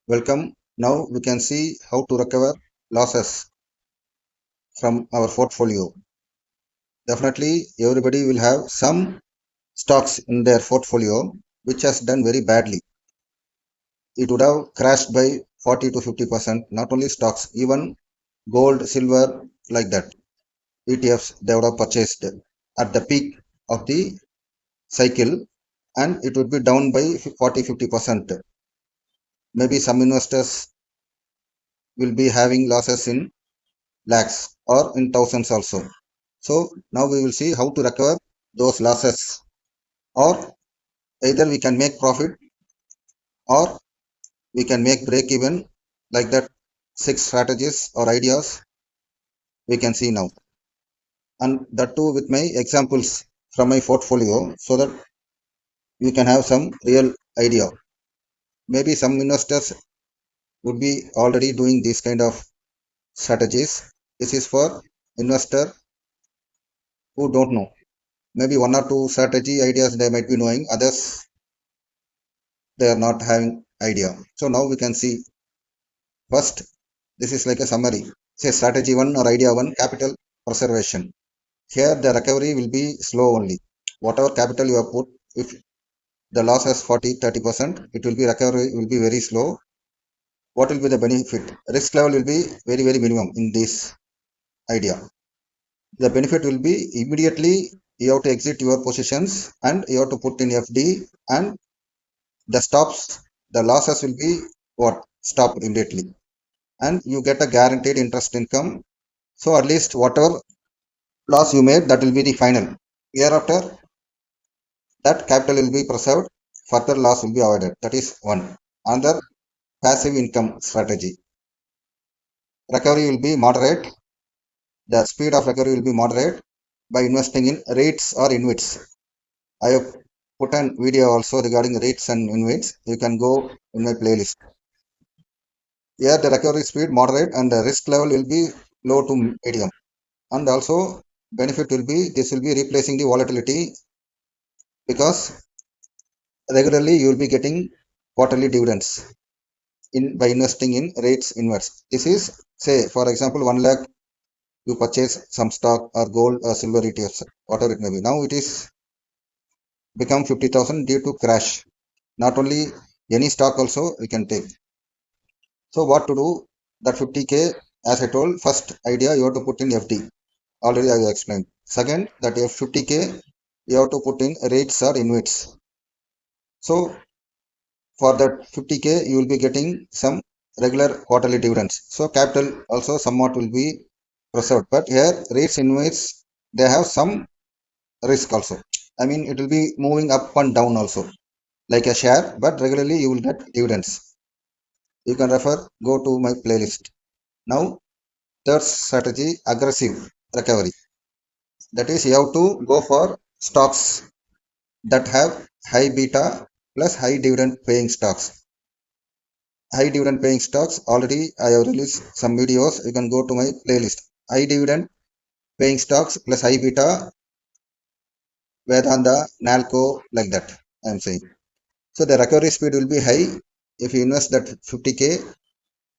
Welcome. Now we can see how to recover losses from our portfolio. Definitely, everybody will have some stocks in their portfolio which has done very badly. It would have crashed by 40 to 50%. Not only stocks, even gold, silver, like that. ETFs they would have purchased at the peak of the cycle, and it would be down by 40-50%. Maybe some investors will be having losses in lakhs or in thousands also. So now we will see how to recover those losses, or either we can make profit or we can make break even, like that. Six strategies or ideas we can see now, and that too with my examples from my portfolio, so that you can have some real idea. Maybe some investors would be already doing these kind of strategies. This is for investor who don't know. Maybe one or two strategy ideas they might be knowing, others they are not having idea. So now we can see first, this is like a summary. Say strategy one or idea one, capital preservation. Here the recovery will be slow only. Whatever capital you have put, if the loss is 40-30%, it will be recovery will be very slow. What will be the benefit? Risk level will be very minimum in this idea. The benefit will be immediately you have to exit your positions and you have to put in FD, and the stops, the losses will be what? Stopped immediately. And you get a guaranteed interest income. So at least whatever loss you made, that will be the final. Hereafter, that capital will be preserved, further loss will be avoided. That is one. Another, passive income strategy. Recovery will be moderate. The speed of recovery will be moderate by investing in REITs or InvITs. I have put an video also regarding REITs and InvITs. You can go in my playlist. Here the recovery speed moderate and the risk level will be low to medium. And also benefit will be, this will be replacing the volatility, because regularly you will be getting quarterly dividends in by investing in rates inverse. This is, say for example, 1 lakh you purchase some stock or gold or silver ETFs, whatever it may be. Now it is become 50,000 due to crash. Not only any stock also we can take. So what to do? That 50k, as I told, first idea you have to put in FD. Already I have explained. Second, that if 50k you have to put in rates or InvITs. So for that 50k you will be getting some regular quarterly dividends. So capital also somewhat will be preserved. But here rates inverse, they have some risk also. I mean, it will be moving up and down also, like a share, but regularly you will get dividends. You can refer, go to my playlist. Now third strategy, aggressive recovery. That is, you have to go for stocks that have high beta plus high dividend paying stocks. High dividend paying stocks, already I have released some videos. You can go to my playlist. High dividend paying stocks plus high beta, Vedanta, Nalco, like that I am saying. So the recovery speed will be high. If you invest that 50k,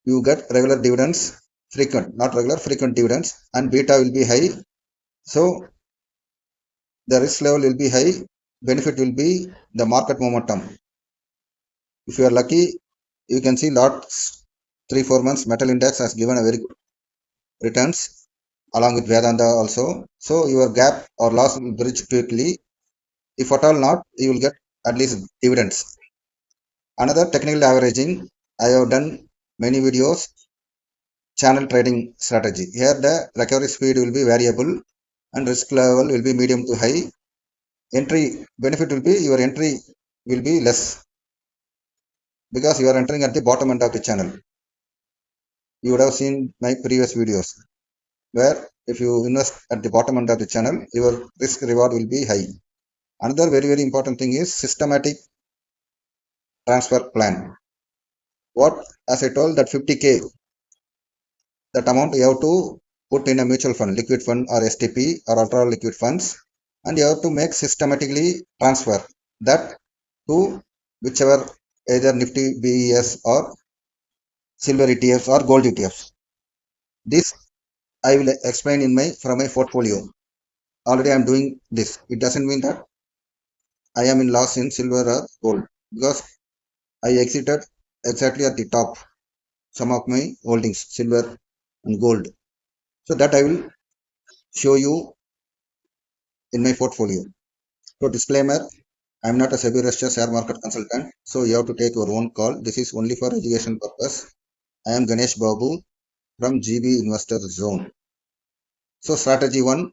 you get regular dividends, frequent, not regular, frequent dividends, and beta will be high. So the risk level will be high. Benefit will be the market momentum. If you are lucky, you can see lots 3-4 months metal index has given a very good returns along with Vedanta also. So your gap or loss will bridge quickly. If at all not, you will get at least dividends. Another, technical averaging. I have done many videos. Channel trading strategy. Here the recovery speed will be variable and risk level will be medium to high. Entry benefit will be, your entry will be less, because you are entering at the bottom end of the channel. You would have seen my previous videos, where if you invest at the bottom end of the channel, your risk reward will be high. Another very important thing is systematic transfer plan. What, as I told, that 50k, that amount you have to put in a mutual fund, liquid fund or STP or ultra liquid funds, and you have to make systematically transfer that to whichever, either Nifty BES or silver ETFs or gold ETFs. This I will explain in my from my portfolio. Already I am doing this. It doesn't mean that I am in loss in silver or gold, because I exited exactly at the top some of my holdings, silver and gold. So that I will show you in my portfolio. So disclaimer, I am not a SEBI registered share market consultant, so you have to take your own call. This is only for education purpose. I am Ganesh Babu from GB Investor Zone. So strategy 1,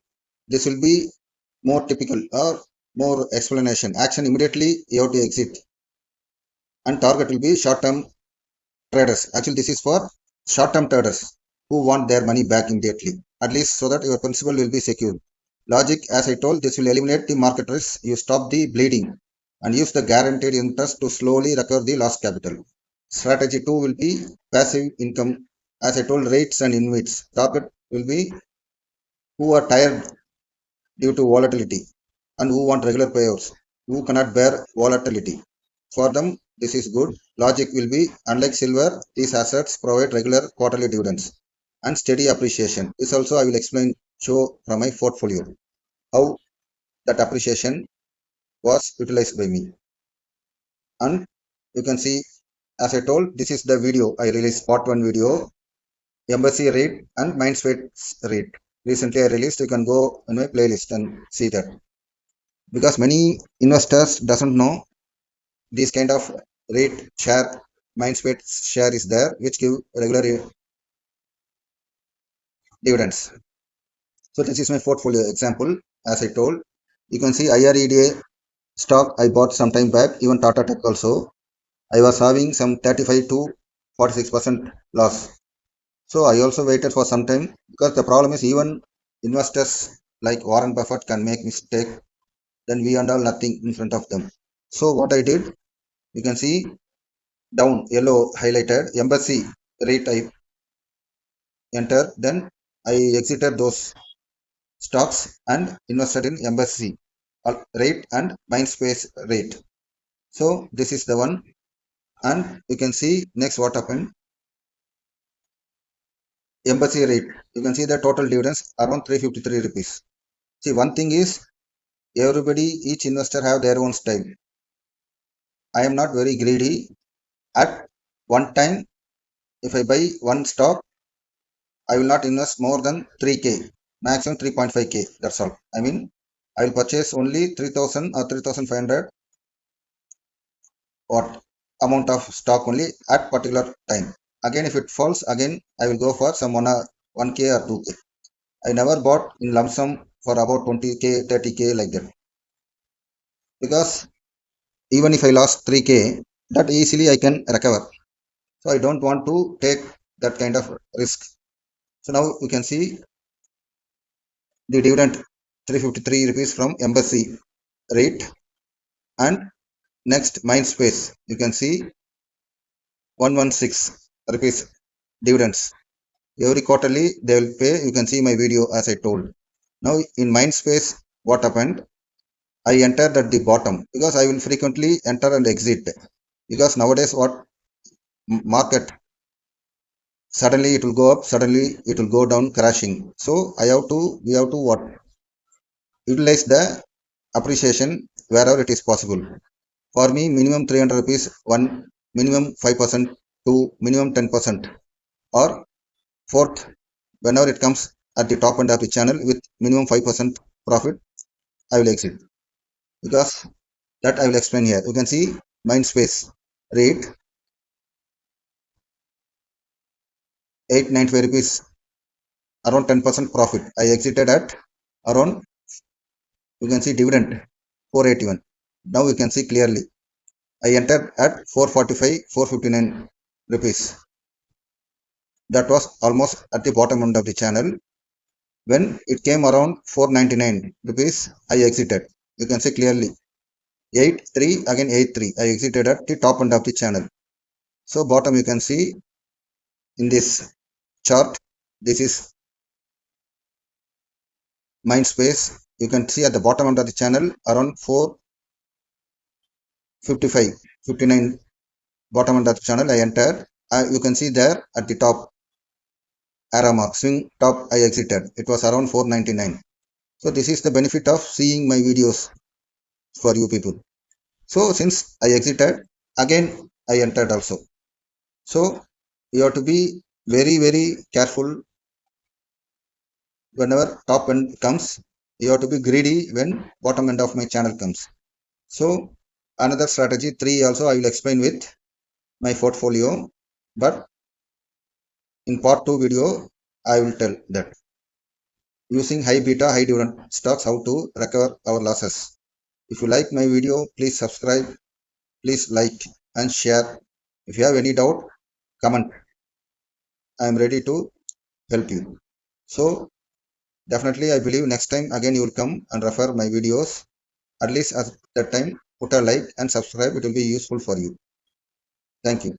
this will be more typical or more explanation. Action immediately you have to exit, and target will be short-term traders. Actually, this is for short-term traders who want their money back immediately, at least so that your principal will be secure. Logic, as I told, this will eliminate the market risk. You stop the bleeding and use the guaranteed interest to slowly recover the lost capital. Strategy 2 will be passive income. As I told, rates and invits. Target will be who are tired due to volatility and who want regular payouts, who cannot bear volatility. For them, this is good. Logic will be, unlike silver, these assets provide regular quarterly dividends and steady appreciation. This also I will explain, show from my portfolio how that appreciation was utilized by me. And you can see, as I told, this is the video I released, part 1 video, embassy rate and mindspace rate. Recently I released. You can go in my playlist and see that, because many investors doesn't know this kind of rate share, mindspace share is there, which give regular dividends. So this is my portfolio example. As I told, you can see IREDA stock I bought some time back, even Tata Tech also. I was having some 35 to 46% loss. So I also waited for some time, because the problem is even investors like Warren Buffett can make mistake, then we and all nothing in front of them. So what I did, you can see down yellow highlighted embassy rate I entered, then I exited those stocks and invested in embassy rate and mindspace rate. So this is the one. And you can see next what happened. Embassy rate, you can see the total dividends around 353 rupees. See, one thing is, everybody, each investor have their own style. I am not very greedy. At one time, if I buy one stock, I will not invest more than 3k, maximum 3.5k. That's all. I mean, I will purchase only 3000 or 3500 what amount of stock only at particular time. Again, if it falls, again I will go for some 1k or 2k. I never bought in lump sum for about 20k, 30k like that, because even if I lost 3k, that easily I can recover. So I don't want to take that kind of risk. So now you can see the dividend 353 rupees from embassy rate. And next, mindspace, you can see 116 rupees dividends. Every quarterly they will pay. You can see my video as I told. Now in mindspace, what happened, I entered at the bottom, because I will frequently enter and exit, because nowadays what market, suddenly it will go up, suddenly it will go down crashing. So we have to what, utilize the appreciation wherever it is possible. For me, minimum 300 rupees, one minimum 5% to minimum 10%, or fourth, whenever it comes at the top end of the channel with minimum 5% profit, I will exit, because that I will explain here. You can see mindspace rate 895 rupees, around 10% profit. I exited at around, you can see dividend 481. Now you can see clearly. I entered at 445, 459 rupees. That was almost at the bottom end of the channel. When it came around 499 rupees, I exited. You can see clearly. 83, again 83. I exited at the top end of the channel. So bottom you can see in this chart. This is Mindspace. You can see at the bottom end of the channel around 55, 59 bottom end of the channel I entered. You can see there at the top arrow mark swing top I exited. It was around 499. So this is the benefit of seeing my videos for you people. So since I exited, again I entered also. So you have to be very careful whenever top end comes. You have to be greedy when bottom end of my channel comes. So another strategy 3 also I will explain with my portfolio, but in part 2 video I will tell that using high beta high dividend stocks how to recover our losses. If you like my video, please subscribe, please like and share. If you have any doubt, comment. I am ready to help you. So definitely I believe next time again you will come and refer my videos. At least at that time put a like and subscribe. It will be useful for you. Thank you.